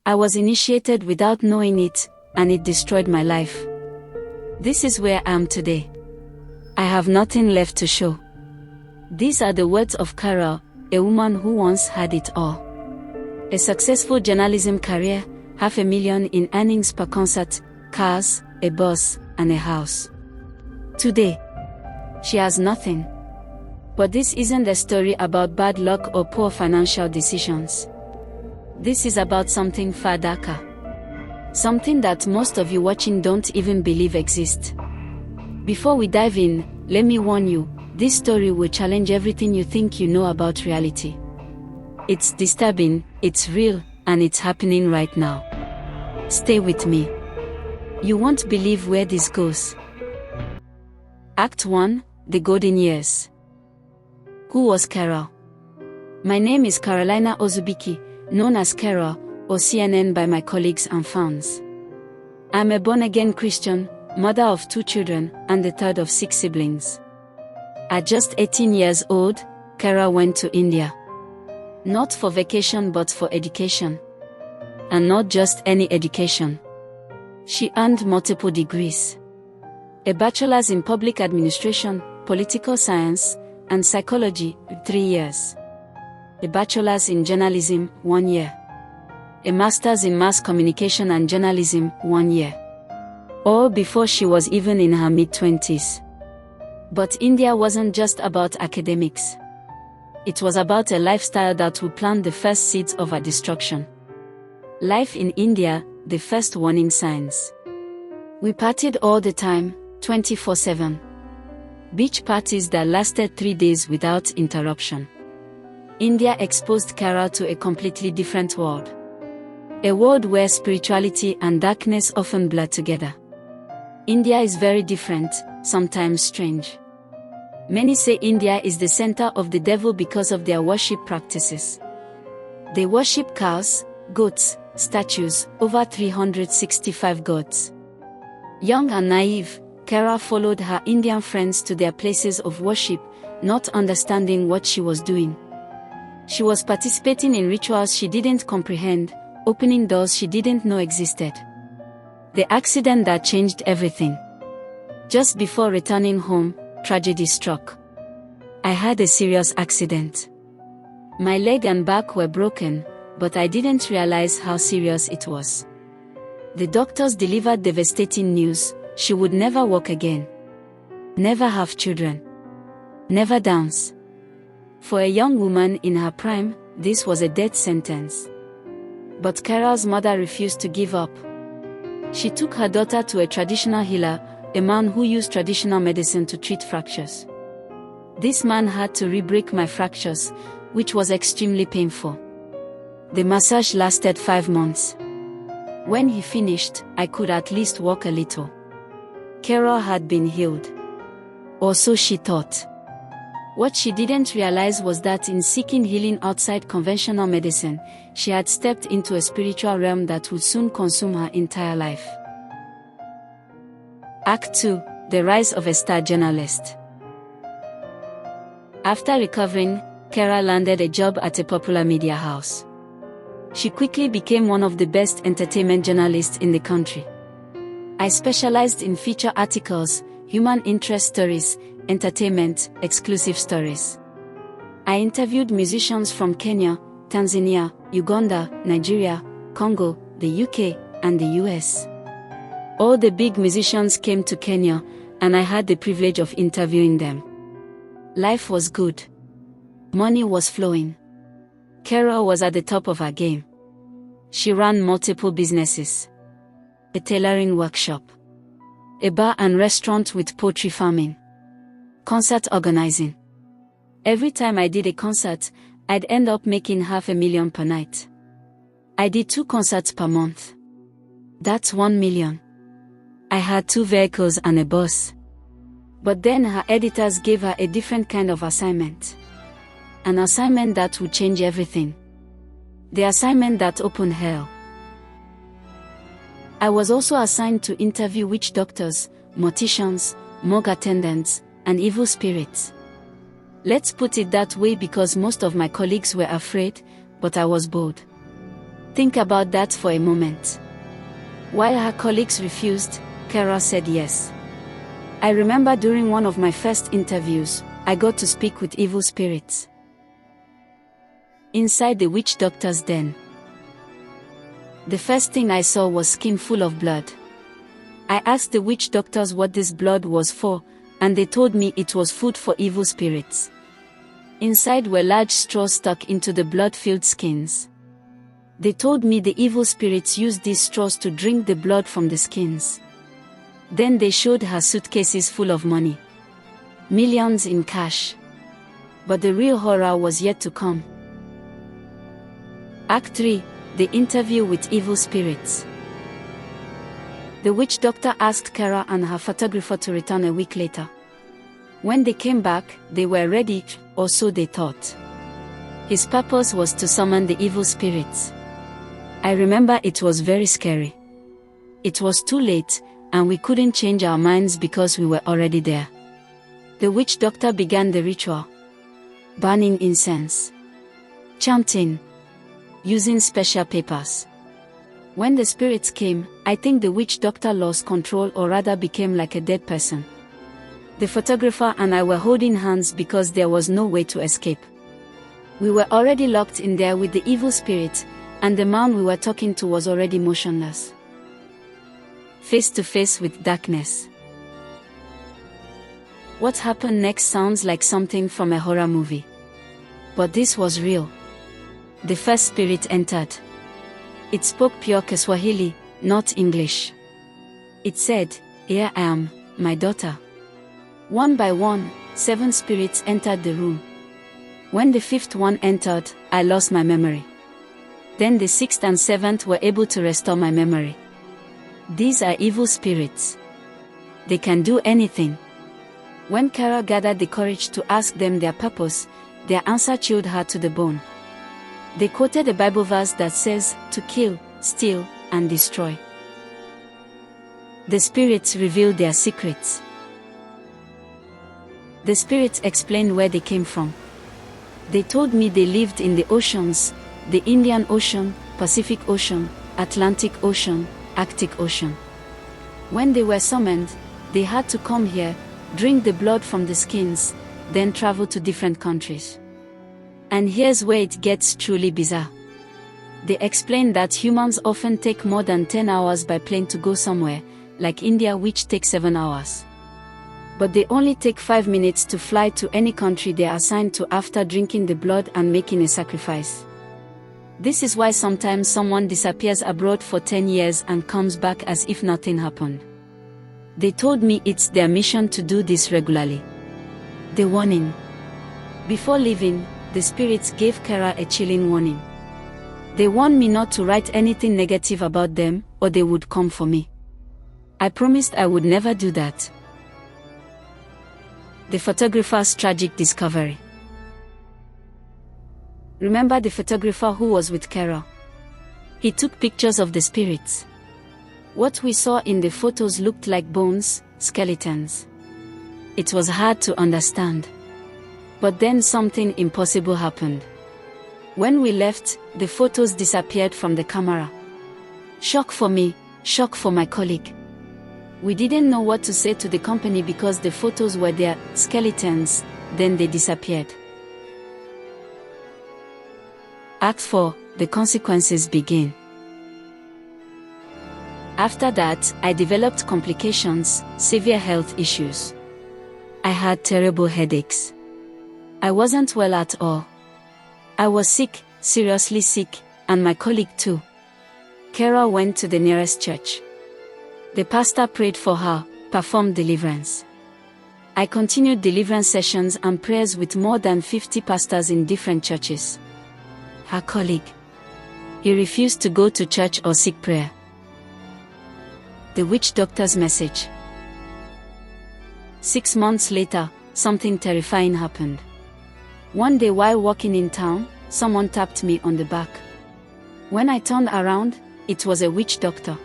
I was initiated without knowing it, and it destroyed my life. This is where I am today. I have nothing left to show. These are the words of Carol, a woman who once had it all. A successful journalism career, $500,000 in earnings per concert, cars, a bus, and a house. Today, she has nothing. But this isn't a story about bad luck or poor financial decisions. This is about something far darker. Something that most of you watching don't even believe exists. Before we dive in, let me warn you, this story will challenge everything you think you know about reality. It's disturbing, it's real, and it's happening right now. Stay with me. You won't believe where this goes. Act 1, The Golden Years. Who was Carol? My name is Caroline Onuziki, known as Carol, or CNN by my colleagues and fans. I'm a born-again Christian, mother of 2 children, and the third of 6 siblings. At just 18 years old, Carol went to India. Not for vacation but for education. And not just any education. She earned multiple degrees. A bachelor's in public administration, political science, and psychology, 3 years. A bachelor's in journalism, 1 year. A master's in mass communication and journalism, 1 year. All before she was even in her mid-20s. But India wasn't just about academics. It was about a lifestyle that would plant the first seeds of her destruction. Life in India, the first warning signs. We partied all the time, 24/7. Beach parties that lasted 3 days without interruption. India exposed Carol to a completely different world. A world where spirituality and darkness often blur together. India is very different, sometimes strange. Many say India is the center of the devil because of their worship practices. They worship cows, goats, statues, over 365 gods. Young and naive, Carol followed her Indian friends to their places of worship, not understanding what she was doing. She was participating in rituals she didn't comprehend, opening doors she didn't know existed. The accident that changed everything. Just before returning home, tragedy struck. I had a serious accident. My leg and back were broken, but I didn't realize how serious it was. The doctors delivered devastating news: she would never walk again. Never have children. Never dance. For a young woman in her prime, this was a death sentence. But Carol's mother refused to give up. She took her daughter to a traditional healer, a man who used traditional medicine to treat fractures. This man had to re-break my fractures, which was extremely painful. The massage lasted 5 months. When he finished, I could at least walk a little. Carol had been healed. Or so she thought. What she didn't realize was that in seeking healing outside conventional medicine, she had stepped into a spiritual realm that would soon consume her entire life. Act 2, The Rise of a Star Journalist. After recovering, Carol landed a job at a popular media house. She quickly became one of the best entertainment journalists in the country. I specialized in feature articles, human interest stories, entertainment, exclusive stories. I interviewed musicians from Kenya, Tanzania, Uganda, Nigeria, Congo, the UK, and the US. All the big musicians came to Kenya, and I had the privilege of interviewing them. Life was good. Money was flowing. Carol was at the top of her game. She ran multiple businesses. A tailoring workshop. A bar and restaurant with poultry farming. Concert organizing. Every time I did a concert, I'd end up making $500,000 per night. I did 2 concerts per month. That's 1 million. I had 2 vehicles and a bus. But then her editors gave her a different kind of assignment. An assignment that would change everything. The assignment that opened hell. I was also assigned to interview witch doctors, morticians, morgue attendants, and evil spirits. Let's put it that way because most of my colleagues were afraid, but I was bold. Think about that for a moment. While her colleagues refused, Kara said yes. I remember during one of my first interviews, I got to speak with evil spirits inside the witch doctor's den. The first thing I saw was skin full of blood. I asked the witch doctors what this blood was for, and they told me it was food for evil spirits. Inside were large straws stuck into the blood-filled skins. They told me the evil spirits used these straws to drink the blood from the skins. Then they showed her suitcases full of money. Millions in cash. But the real horror was yet to come. Act 3. The interview with evil spirits. The witch doctor asked Kara and her photographer to return a week later. When they came back, they were ready, or so they thought. His purpose was to summon the evil spirits. I remember it was very scary. It was too late, and we couldn't change our minds because we were already there. The witch doctor began the ritual. Burning incense. Chanting. Using special papers. When the spirits came, I think the witch doctor lost control, or rather became like a dead person. The photographer and I were holding hands because there was no way to escape. We were already locked in there with the evil spirit, and the man we were talking to was already motionless. Face to face with darkness. What happened next sounds like something from a horror movie. But this was real. The first spirit entered. It spoke pure Kiswahili, not English. It said, "Here I am, my daughter." One by one, 7 spirits entered the room. When the 5th one entered, I lost my memory. Then the 6th and 7th were able to restore my memory. These are evil spirits. They can do anything. When Kara gathered the courage to ask them their purpose, their answer chilled her to the bone. They quoted a Bible verse that says, "To kill, steal, and destroy." The spirits revealed their secrets. The spirits explained where they came from. They told me they lived in the oceans, the Indian Ocean, Pacific Ocean, Atlantic Ocean, Arctic Ocean. When they were summoned, they had to come here, drink the blood from the skins, then travel to different countries. And here's where it gets truly bizarre. They explained that humans often take more than 10 hours by plane to go somewhere, like India, which takes 7 hours. But they only take 5 minutes to fly to any country they are assigned to after drinking the blood and making a sacrifice. This is why sometimes someone disappears abroad for 10 years and comes back as if nothing happened. They told me it's their mission to do this regularly. The warning. Before leaving, the spirits gave Kara a chilling warning. They warned me not to write anything negative about them, or they would come for me. I promised I would never do that. The photographer's tragic discovery. Remember the photographer who was with Kara? He took pictures of the spirits. What we saw in the photos looked like bones, skeletons. It was hard to understand. But then something impossible happened. When we left, the photos disappeared from the camera. Shock for me, shock for my colleague. We didn't know what to say to the company because the photos were their skeletons, then they disappeared. Act 4, the consequences begin. After that, I developed complications, severe health issues. I had terrible headaches. I wasn't well at all. I was sick, seriously sick, and my colleague too. Kara went to the nearest church. The pastor prayed for her, performed deliverance. I continued deliverance sessions and prayers with more than 50 pastors in different churches. Her colleague. He refused to go to church or seek prayer. The witch doctor's message. 6 months later, something terrifying happened. One day while walking in town, someone tapped me on the back. When I turned around, it was a witch doctor.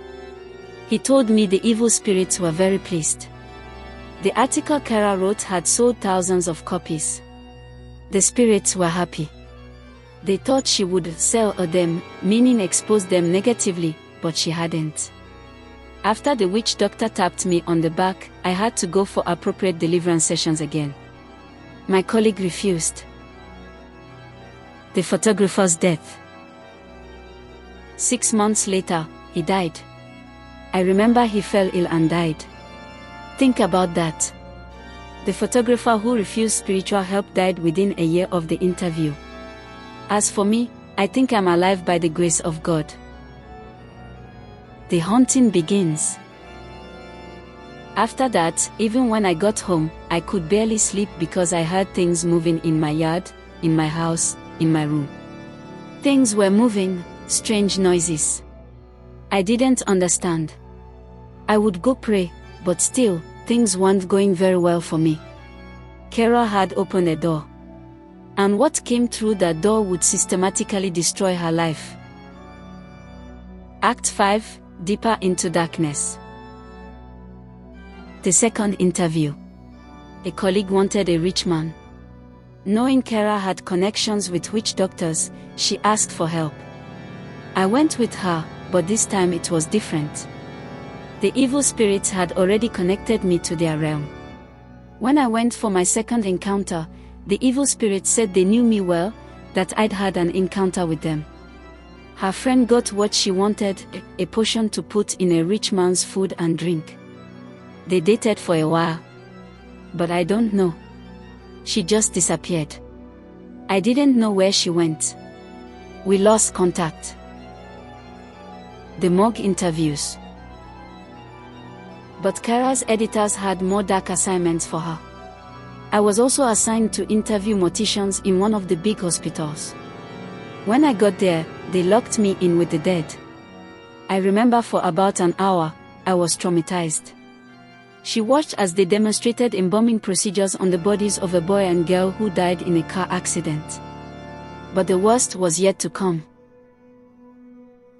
He told me the evil spirits were very pleased. The article Kara wrote had sold thousands of copies. The spirits were happy. They thought she would sell them, meaning expose them negatively, but she hadn't. After the witch doctor tapped me on the back, I had to go for appropriate deliverance sessions again. My colleague refused. The photographer's death. 6 months later, he died. I remember he fell ill and died. Think about that. The photographer who refused spiritual help died within a year of the interview. As for me, I think I'm alive by the grace of God. The haunting begins. After that, even when I got home, I could barely sleep because I heard things moving in my yard, in my house, in my room. Things were moving, strange noises. I didn't understand. I would go pray, but still, things weren't going very well for me. Kara had opened a door. And what came through that door would systematically destroy her life. Act 5, Deeper into Darkness. The second interview. A colleague wanted a rich man. Knowing Kara had connections with witch doctors, she asked for help. I went with her, but this time it was different. The evil spirits had already connected me to their realm. When I went for my second encounter, the evil spirits said they knew me well, that I'd had an encounter with them. Her friend got what she wanted, a potion to put in a rich man's food and drink. They dated for a while. But I don't know. She just disappeared. I didn't know where she went. We lost contact. The morgue interviews. But Kara's editors had more dark assignments for her. I was also assigned to interview morticians in one of the big hospitals. When I got there, they locked me in with the dead. I remember for about an hour, I was traumatized. She watched as they demonstrated embalming procedures on the bodies of a boy and girl who died in a car accident. But the worst was yet to come.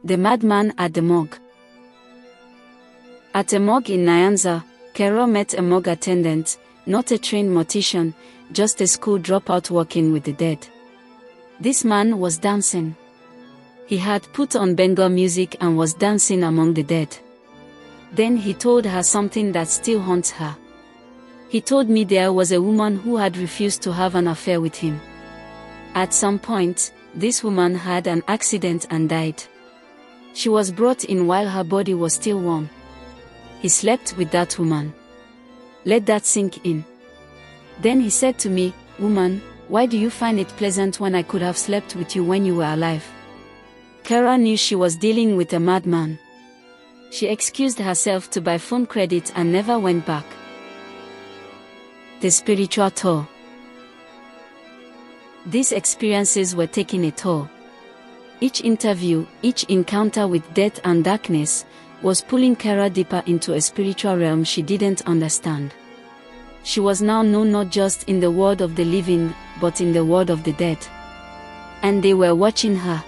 The madman at the morgue. At a morgue in Nyanza, Kara met a morgue attendant, not a trained mortician, just a school dropout working with the dead. This man was dancing. He had put on Bengal music and was dancing among the dead. Then he told her something that still haunts her. He told me there was a woman who had refused to have an affair with him. At some point, this woman had an accident and died. She was brought in while her body was still warm. He slept with that woman. Let that sink in. Then he said to me, "Woman, why do you find it pleasant when I could have slept with you when you were alive?" Kara knew she was dealing with a madman. She excused herself to buy phone credit and never went back. The spiritual toll. These experiences were taking a toll. Each interview, each encounter with death and darkness, was pulling Kara deeper into a spiritual realm she didn't understand. She was now known not just in the world of the living, but in the world of the dead. And they were watching her.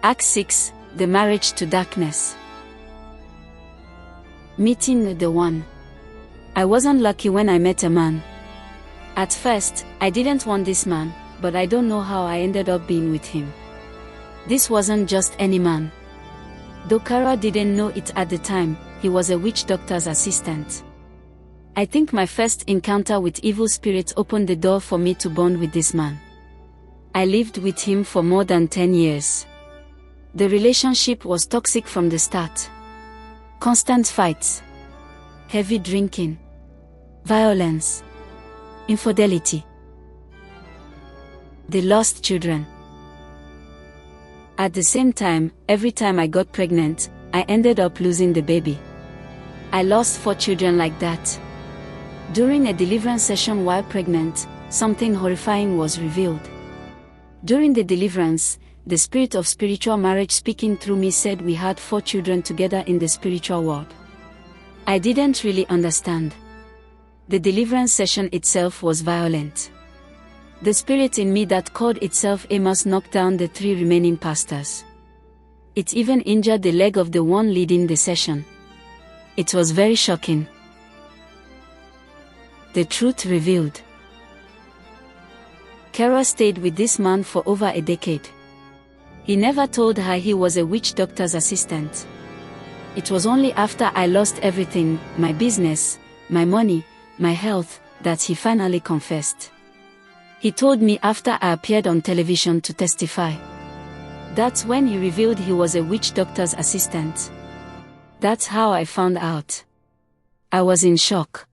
Act 6, The Marriage to Darkness. Meeting the one. I wasn't lucky when I met a man. At first, I didn't want this man, but I don't know how I ended up being with him. This wasn't just any man. Though Kara didn't know it at the time, he was a witch doctor's assistant. I think my first encounter with evil spirits opened the door for me to bond with this man. I lived with him for more than 10 years. The relationship was toxic from the start. Constant fights, heavy drinking, violence, infidelity. They lost children. At the same time, every time I got pregnant, I ended up losing the baby. I lost 4 children like that. During a deliverance session while pregnant, something horrifying was revealed. During the deliverance, the spirit of spiritual marriage speaking through me said we had 4 children together in the spiritual world. I didn't really understand. The deliverance session itself was violent. The spirit in me that called itself Amos knocked down the 3 remaining pastors. It even injured the leg of the one leading the session. It was very shocking. The truth revealed. Kara stayed with this man for over a decade. He never told her he was a witch doctor's assistant. It was only after I lost everything, my business, my money, my health, that he finally confessed. He told me after I appeared on television to testify. That's when he revealed he was a witch doctor's assistant. That's how I found out. I was in shock.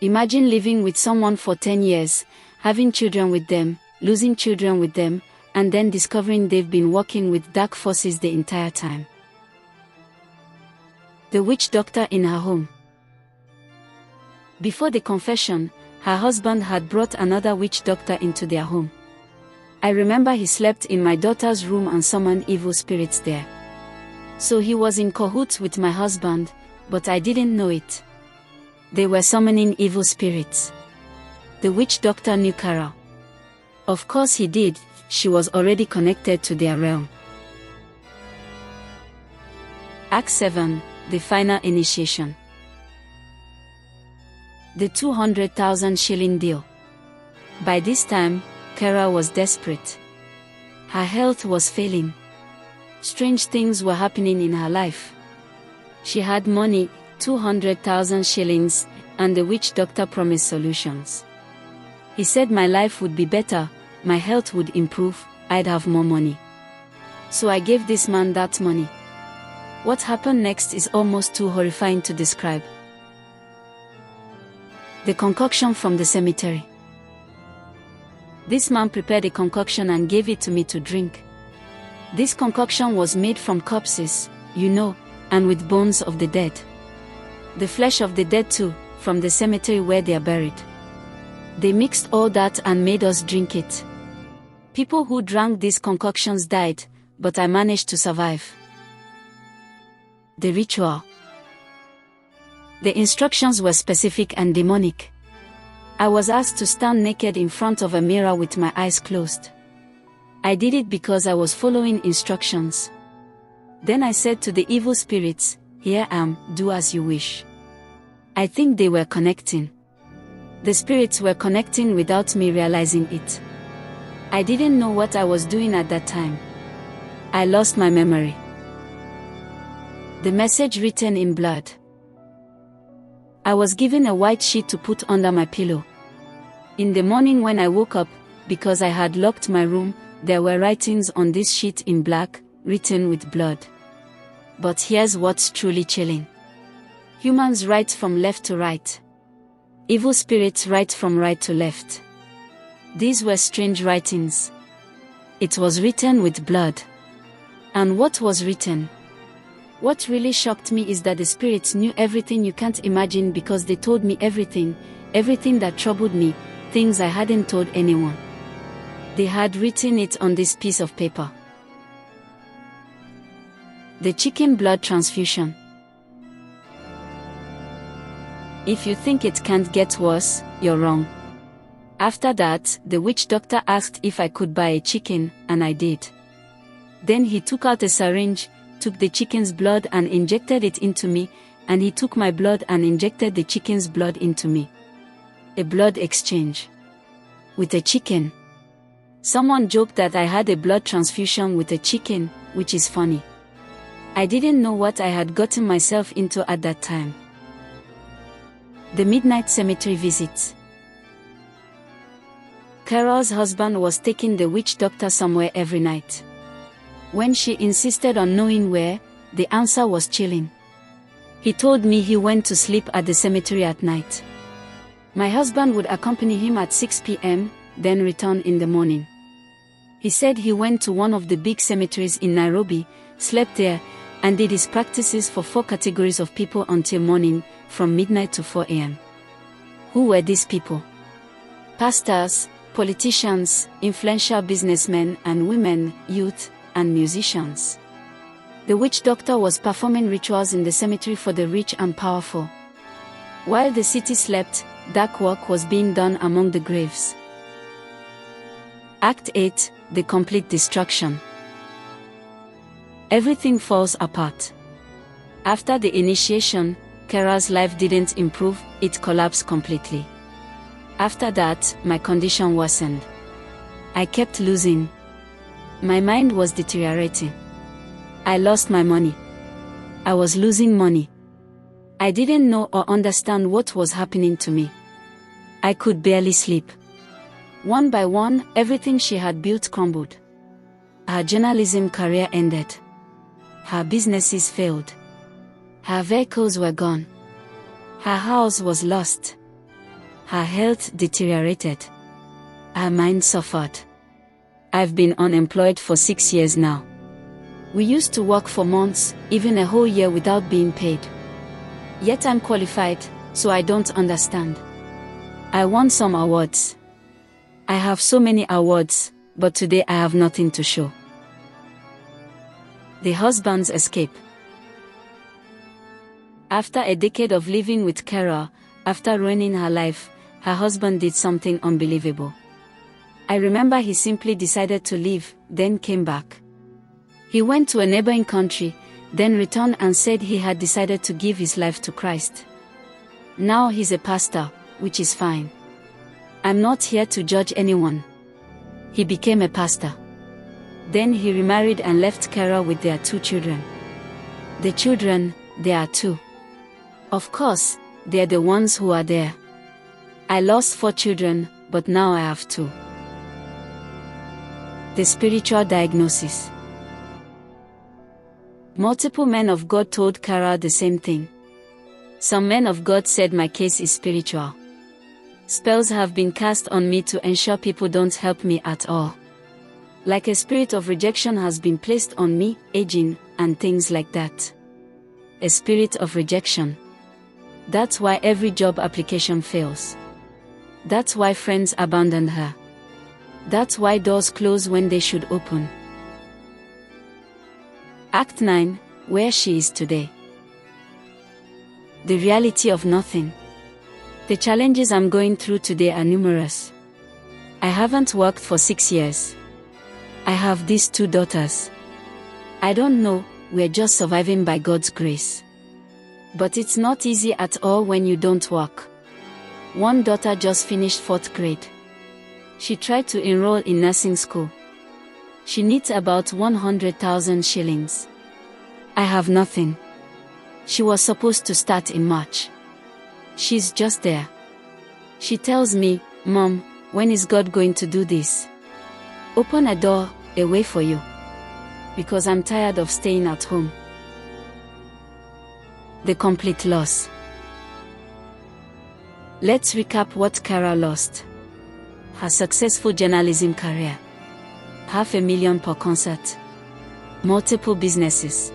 Imagine living with someone for 10 years, having children with them, losing children with them, and then discovering they've been working with dark forces the entire time. The witch doctor in her home. Before the confession, her husband had brought another witch doctor into their home. I remember he slept in my daughter's room and summoned evil spirits there. So he was in cahoots with my husband, but I didn't know it. They were summoning evil spirits. The witch doctor knew Kara. Of course he did, she was already connected to their realm. Act 7, the final initiation. The 200,000 shilling deal. By this time, Kara was desperate. Her health was failing. Strange things were happening in her life. She had money, 200,000 shillings, and the witch doctor promised solutions. He said my life would be better, my health would improve, I'd have more money. So I gave this man that money. What happened next is almost too horrifying to describe. The concoction from the cemetery. This man prepared a concoction and gave it to me to drink. This concoction was made from corpses, you know, and with bones of the dead. The flesh of the dead too, from the cemetery where they are buried. They mixed all that and made us drink it. People who drank these concoctions died, but I managed to survive. The ritual. The instructions were specific and demonic. I was asked to stand naked in front of a mirror with my eyes closed. I did it because I was following instructions. Then I said to the evil spirits, "Here I am, do as you wish." I think they were connecting. The spirits were connecting without me realizing it. I didn't know what I was doing at that time. I lost my memory. The message written in blood. I was given a white sheet to put under my pillow. In the morning when I woke up, because I had locked my room, there were writings on this sheet in black, written with blood. But here's what's truly chilling. Humans write from left to right. Evil spirits write from right to left. These were strange writings. It was written with blood. And what was written? What really shocked me is that the spirits knew everything you can't imagine because they told me everything that troubled me, things I hadn't told anyone. They had written it on this piece of paper. The chicken blood transfusion. If you think it can't get worse, you're wrong. After that, the witch doctor asked if I could buy a chicken, and I did. Then he took out a syringe, took the chicken's blood and injected it into me, and he took my blood and injected the chicken's blood into me. A blood exchange. With a chicken. Someone joked that I had a blood transfusion with a chicken, which is funny. I didn't know what I had gotten myself into at that time. The midnight cemetery visit. Carol's husband was taking the witch doctor somewhere every night. When she insisted on knowing where, the answer was chilling. He told me he went to sleep at the cemetery at night. My husband would accompany him at 6 p.m., then return in the morning. He said he went to one of the big cemeteries in Nairobi, slept there, and did his practices for 4 categories of people until morning, from midnight to 4 a.m. Who were these people? Pastors, politicians, influential businessmen and women, youth, and musicians. The witch doctor was performing rituals in the cemetery for the rich and powerful. While the city slept, dark work was being done among the graves. Act 8, the complete destruction. Everything falls apart. After the initiation, Kara's life didn't improve, it collapsed completely. After that, my condition worsened. I kept losing. My mind was deteriorating. I lost my money. I was losing money. I didn't know or understand what was happening to me. I could barely sleep. One by one, everything she had built crumbled. Her journalism career ended. Her businesses failed. Her vehicles were gone. Her house was lost. Her health deteriorated. Her mind suffered. I've been unemployed for 6 years now. We used to work for months, even a whole year without being paid. Yet I'm qualified, so I don't understand. I won some awards. I have so many awards, but today I have nothing to show. The husband's escape. After a decade of living with Carol, after ruining her life, her husband did something unbelievable. I remember he simply decided to leave, then came back. He went to a neighboring country, then returned and said he had decided to give his life to Christ. Now he's a pastor, which is fine. I'm not here to judge anyone. He became a pastor. Then he remarried and left Carol with their 2 children. The children, there are 2. Of course, they're the ones who are there. I lost 4 children, but now I have 2. The spiritual diagnosis. Multiple men of God told Carol the same thing. Some men of God said my case is spiritual. Spells have been cast on me to ensure people don't help me at all. Like a spirit of rejection has been placed on me, aging, and things like that. A spirit of rejection. That's why every job application fails. That's why friends abandon her. That's why doors close when they should open. Act 9, where she is today. The reality of nothing. The challenges I'm going through today are numerous. I haven't worked for 6 years. I have these 2 daughters. I don't know, we're just surviving by God's grace. But it's not easy at all when you don't work. One daughter just finished 4th grade. She tried to enroll in nursing school. She needs about 100,000 shillings. I have nothing. She was supposed to start in March. She's just there. She tells me, "Mom, when is God going to do this? Open a door, a way for you. Because I'm tired of staying at home." The complete loss. Let's recap what Carol lost. Her successful journalism career. $500,000 per concert. Multiple businesses.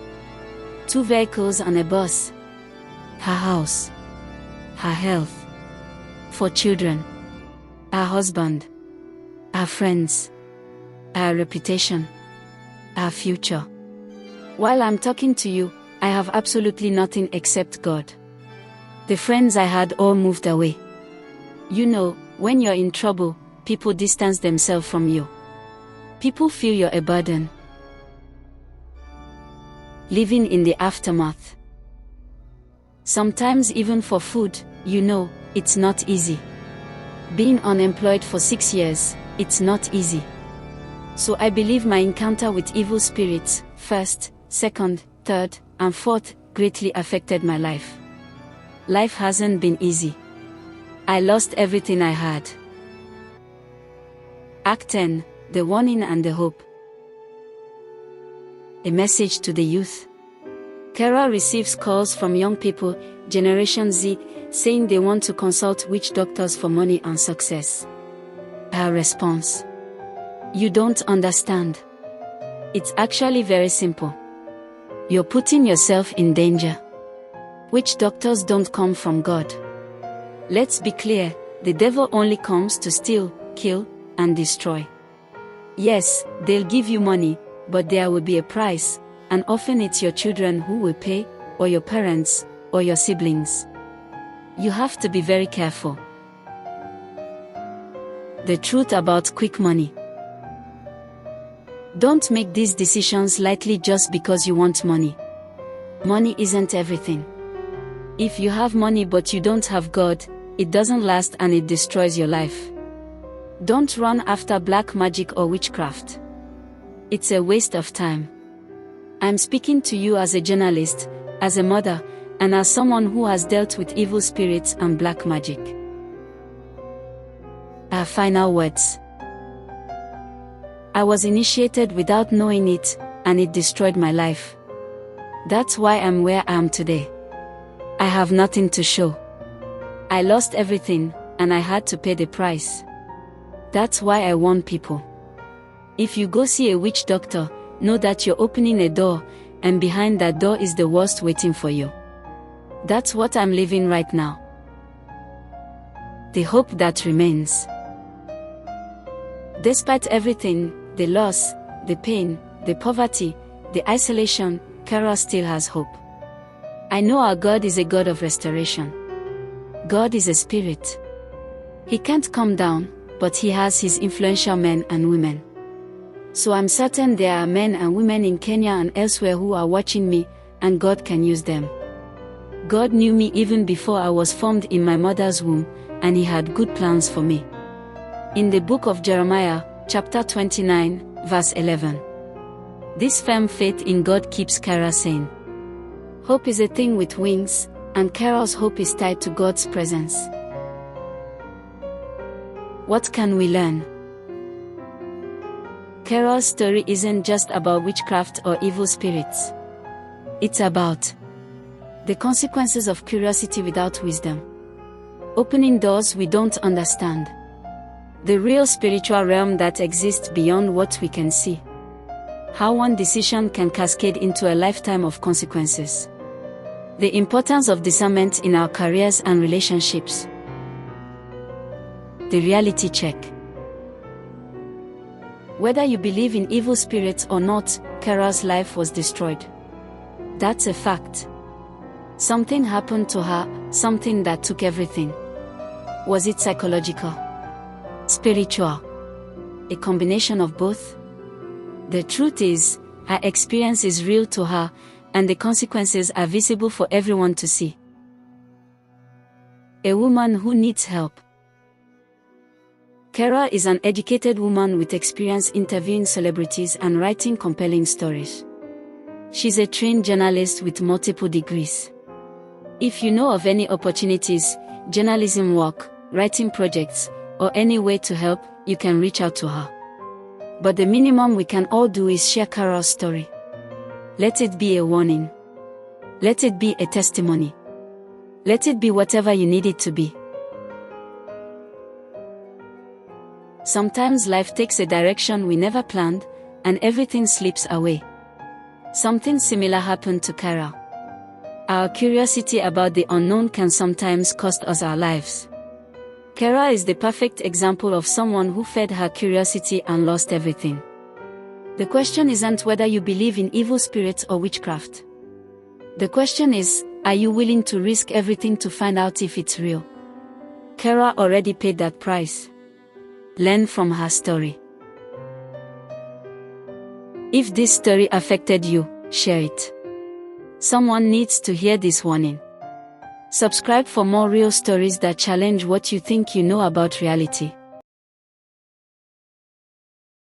2 vehicles and a bus. Her house. Her health. 4 children. Her husband. Her friends. Her reputation. Her future. While I'm talking to you, I have absolutely nothing except God. The friends I had all moved away. You know, when you're in trouble, people distance themselves from you. People feel you're a burden. Living in the aftermath. Sometimes even for food, you know, it's not easy. Being unemployed for 6 years, it's not easy. So I believe my encounter with evil spirits, 1st, 2nd, 3rd, and 4th, greatly affected my life. Life hasn't been easy. I lost everything I had. Act 10, the warning and the hope. A message to the youth. Carol receives calls from young people, Generation Z, saying they want to consult witch doctors for money and success. Her response. You don't understand. It's actually very simple. You're putting yourself in danger. Witch doctors don't come from God. Let's be clear, the devil only comes to steal, kill, and destroy. Yes, they'll give you money, but there will be a price, and often it's your children who will pay, or your parents, or your siblings. You have to be very careful. The truth about quick money. Don't make these decisions lightly just because you want money. Money isn't everything. If you have money but you don't have God, it doesn't last and it destroys your life. Don't run after black magic or witchcraft. It's a waste of time. I'm speaking to you as a journalist, as a mother, and as someone who has dealt with evil spirits and black magic. Our final words. I was initiated without knowing it, and it destroyed my life. That's why I'm where I am today. I have nothing to show. I lost everything, and I had to pay the price. That's why I warn people. If you go see a witch doctor, know that you're opening a door, and behind that door is the worst waiting for you. That's what I'm living right now. The hope that remains. Despite everything, the loss, the pain, the poverty, the isolation, Carol still has hope. I know our God is a God of restoration. God is a spirit. He can't come down, but He has His influential men and women. So I'm certain there are men and women in Kenya and elsewhere who are watching me, and God can use them. God knew me even before I was formed in my mother's womb, and He had good plans for me. In the book of Jeremiah, chapter 29, verse 11. This firm faith in God keeps Kara sane. Hope is a thing with wings, and Carol's hope is tied to God's presence. What can we learn? Carol's story isn't just about witchcraft or evil spirits. It's about the consequences of curiosity without wisdom. Opening doors we don't understand. The real spiritual realm that exists beyond what we can see. How one decision can cascade into a lifetime of consequences. The importance of discernment in our careers and relationships. The reality check. Whether you believe in evil spirits or not, Carol's life was destroyed. That's a fact. Something happened to her, something that took everything. Was it psychological? Spiritual? A combination of both? The truth is, her experience is real to her, and the consequences are visible for everyone to see. A woman who needs help. Carol is an educated woman with experience interviewing celebrities and writing compelling stories. She's a trained journalist with multiple degrees. If you know of any opportunities, journalism work, writing projects, or any way to help, you can reach out to her. But the minimum we can all do is share Carol's story. Let it be a warning. Let it be a testimony. Let it be whatever you need it to be. Sometimes life takes a direction we never planned, and everything slips away. Something similar happened to Carol. Our curiosity about the unknown can sometimes cost us our lives. Carol is the perfect example of someone who fed her curiosity and lost everything. The question isn't whether you believe in evil spirits or witchcraft. The question is, are you willing to risk everything to find out if it's real? Carol already paid that price. Learn from her story. If this story affected you, share it. Someone needs to hear this warning. Subscribe for more real stories that challenge what you think you know about reality.